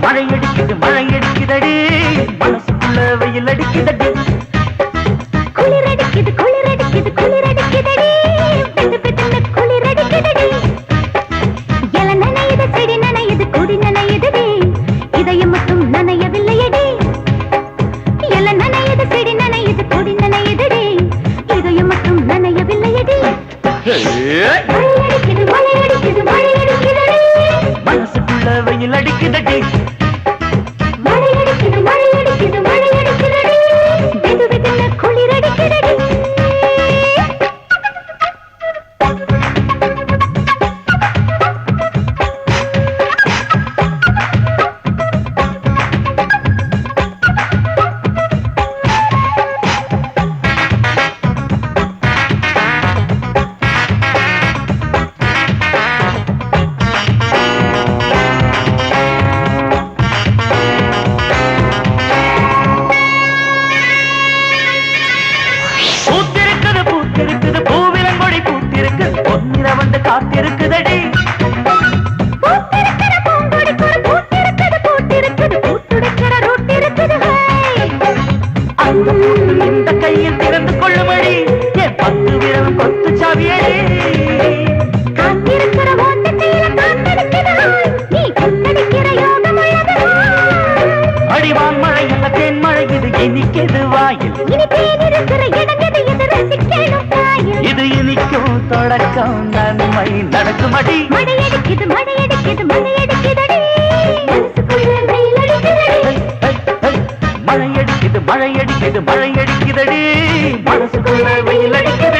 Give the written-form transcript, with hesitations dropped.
மழை அடிக்குதடி மனசுக்குள்ள வெயில் அடிக்குதடி குளிர் அடிக்குது குளிர் அடிக்குது குளிர் அடிக்குதடி பெட்டு பெட்டு குளிர் அடிக்குதடி இல நனையுது செடி நனையுது கொடி நனையுதடி இதயம் மட்டும் நனையவில்லையடி இல நனையுது செடி நனையுது கொடி நனையுதடி இதயம் மட்டும் நனையவில்லையடி மழை அடிக்குது மழை அடிக்குது மழை அடிக்குதடி மனசுக்குள்ள வெயில் அடிக்குதடி மழை அடிக்குது மழை அடிக்குது மழை அடிக்குதடி வெது வெதுன்னு குளிர் அடிக்குதடி பூத்திருக்குது பூவிலங்கொடி பூத்திருக்குது பொன்னிற வந்து காத்திருக்குதடி பூத்திருக்கிற பூங்கொடி கூட பூத்திருக்குது பூத்திருக்குது பூத்துடுக்கிற ரூட்டிருக்குது அந்த பூத்து இந்த கையில் திறந்து கொள்ளுமடி என் 10 விரல் கொத்து சாவியடி காத்திருக்கிற ஓட்டத்தையில காத்தடிக்குது நீ கொத்தடிக்கிற யோகம் உள்ளது அடிவான் மழை அல்ல தேன் மழை இது இனிக்குது வாயில் இனி தேனிருக்கிற இடங்கது இது ரசிக்கணும் தாயில் இது இனிக்கும் தொடக்கம் நன்மை நடக்குமடி மழை அடிக்குது மழை அடிக்குது மழை அடிக்குதடி மனசுக்குள்ள வெயில் அடிக்குதடி மழை அடிக்குது மழை அடிக்குது மழை அடிக்குதடி மனசுக்குள்ள வெயில் அடிக்குது